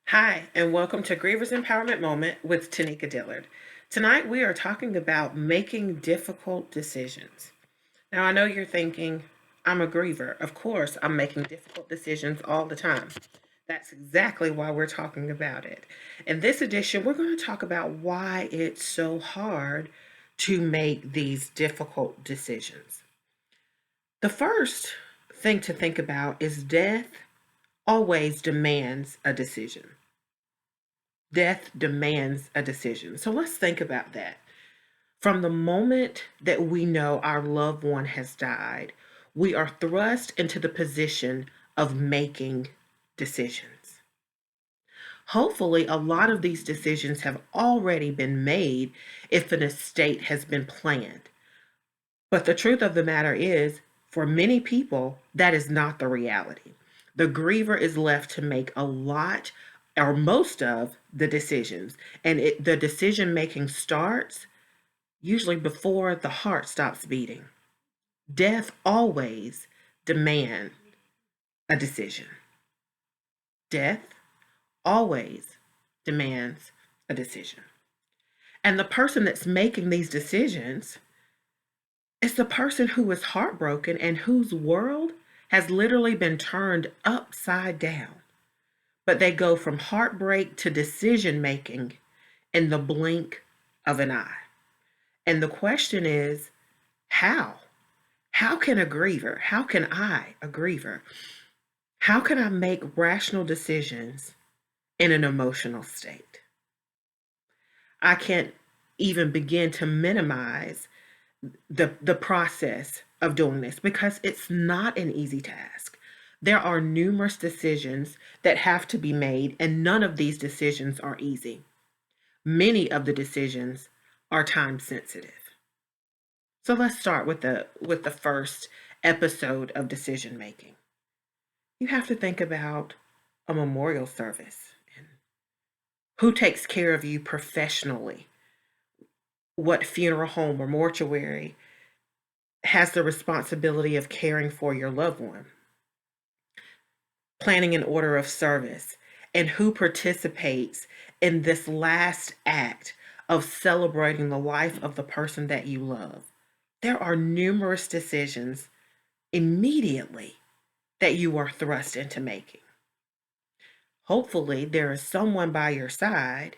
Hi, and welcome to Grievers Empowerment Moment with Tanika Dillard. Tonight we are talking about making difficult decisions. Now, I know you're thinking, I'm a griever. Of course, I'm making difficult decisions all the time. That's exactly why we're talking about it. In this edition, we're going to talk about why it's so hard to make these difficult decisions. The first thing to think about is death always demands a decision. Death demands a decision. So let's think about that. From the moment that we know our loved one has died, we are thrust into the position of making decisions. Hopefully, a lot of these decisions have already been made if an estate has been planned. But the truth of the matter is, for many people, that is not the reality. The griever is left to make a lot or most of the decisions, and the decision making starts usually before the heart stops beating. Death always demands a decision. Death always demands a decision. And the person that's making these decisions it's the person who is heartbroken and whose world has literally been turned upside down. But they go from heartbreak to decision making in the blink of an eye. And the question is, how? How can a griever, how can I, a griever, how can I make rational decisions in an emotional state? I can't even begin to minimize the process of doing this because it's not an easy task. There are numerous decisions that have to be made, and none of these decisions are easy. Many of the decisions are time sensitive. So let's start with the first episode of decision making. You have to think about a memorial service and who takes care of you professionally, what funeral home or mortuary has the responsibility of caring for your loved one, planning an order of service, and who participates in this last act of celebrating the life of the person that you love. There are numerous decisions immediately that you are thrust into making. Hopefully, there is someone by your side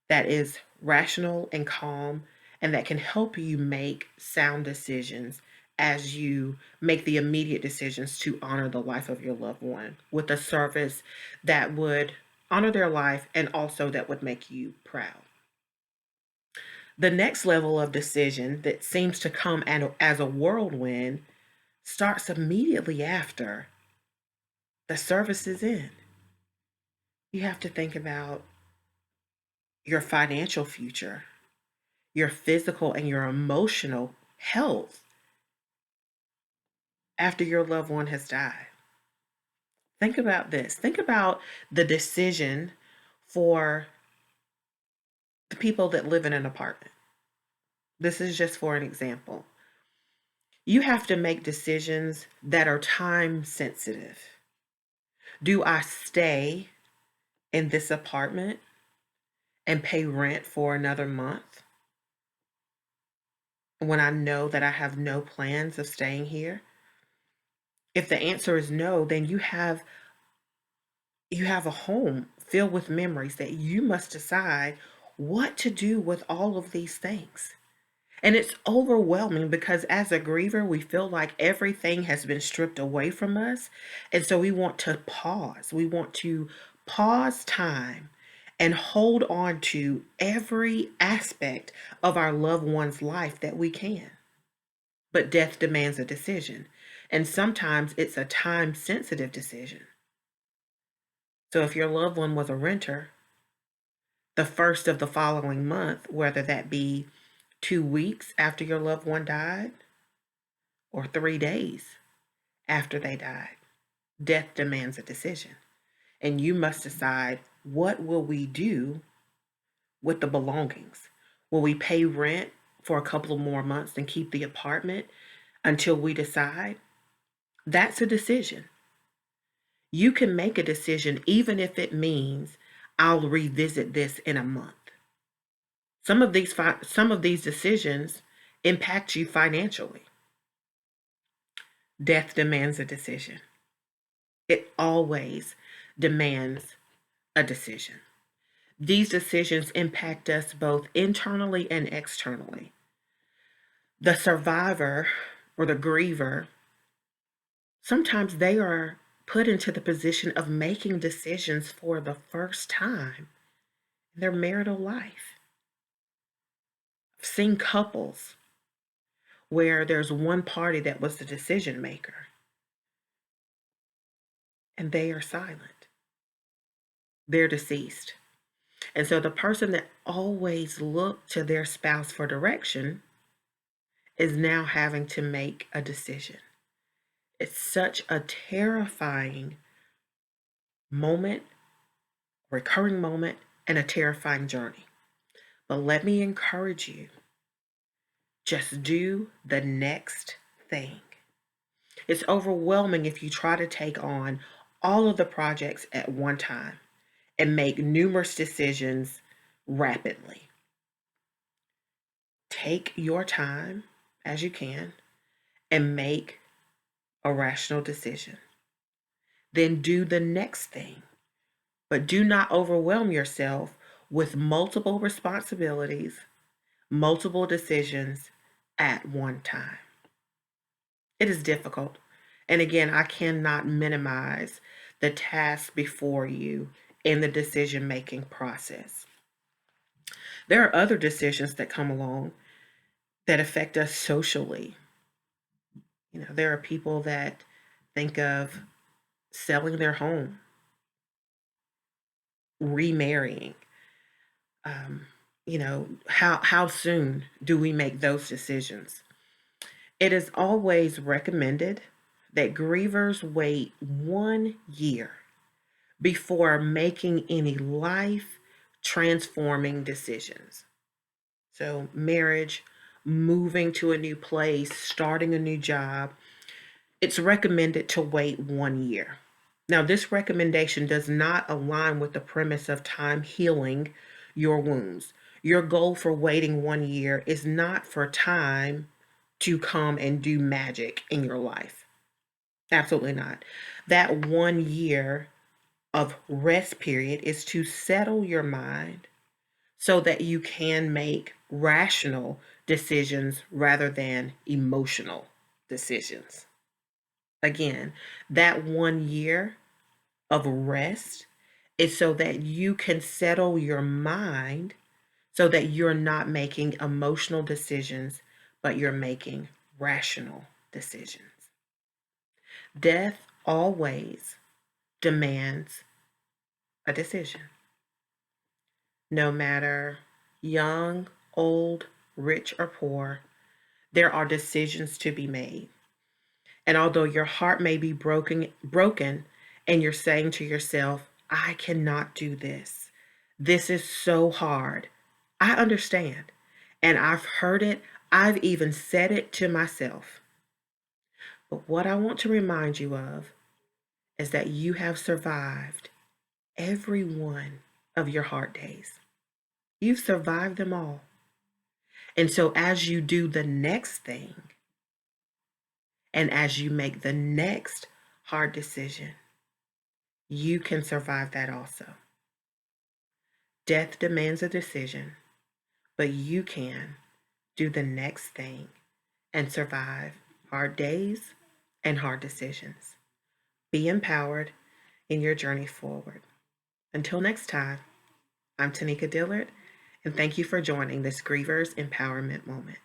that is rational and calm and that can help you make sound decisions as you make the immediate decisions to honor the life of your loved one with a service that would honor their life and also that would make you proud. The next level of decision that seems to come as a whirlwind starts immediately after the service is in. You have to think about your financial future, your physical and your emotional health after your loved one has died. Think about this. Think about the decision for the people that live in an apartment. This is just for an example. You have to make decisions that are time sensitive. Do I stay in this apartment and pay rent for another month when I know that I have no plans of staying here? If the answer is no, then you have a home filled with memories that you must decide what to do with all of these things. And it's overwhelming because as a griever, we feel like everything has been stripped away from us. And so we want to pause. We want to pause time and hold on to every aspect of our loved one's life that we can. But death demands a decision. And sometimes it's a time sensitive decision. So if your loved one was a renter, the first of the following month, whether that be 2 weeks after your loved one died or 3 days after they died, death demands a decision. And you must decide, what will we do with the belongings? Will we pay rent for a couple of more months and keep the apartment until we decide? That's a decision. You can make a decision even if it means I'll revisit this in a month. Some of these decisions impact you financially. Death demands a decision. It always demands a decision. These decisions impact us both internally and externally. The survivor or the griever, sometimes they are put into the position of making decisions for the first time in their marital life. I've seen couples where there's one party that was the decision maker and they are silent. They're deceased. And so the person that always looked to their spouse for direction is now having to make a decision. It's such a terrifying moment, recurring moment, and a terrifying journey. But let me encourage you, just do the next thing. It's overwhelming if you try to take on all of the projects at one time and make numerous decisions rapidly. Take your time as you can and make a rational decision. Then do the next thing. But do not overwhelm yourself with multiple responsibilities, multiple decisions at one time. It is difficult. And again, I cannot minimize the tasks before you in the decision making process. There are other decisions that come along that affect us socially. There are people that think of selling their home, remarrying. How soon do we make those decisions? It is always recommended that grievers wait 1 year before making any life transforming decisions. So, marriage, moving to a new place, starting a new job, it's recommended to wait 1 year. Now, this recommendation does not align with the premise of time healing your wounds. Your goal for waiting 1 year is not for time to come and do magic in your life. Absolutely not. That 1 year of rest period is to settle your mind so that you can make rational decisions rather than emotional decisions. Again, that 1 year of rest is so that you can settle your mind so that you're not making emotional decisions, but you're making rational decisions. Death always demands a decision. No matter young, old, rich, or poor, there are decisions to be made. And although your heart may be broken, and you're saying to yourself, I cannot do this. This is so hard. I understand. And I've heard it. I've even said it to myself. But what I want to remind you of is that you have survived every one of your hard days. You've survived them all. And so as you do the next thing, and as you make the next hard decision, you can survive that also. Death demands a decision, but you can do the next thing and survive hard days and hard decisions. Be empowered in your journey forward. Until next time, I'm Tanika Dillard, and thank you for joining this Grievers Empowerment Moment.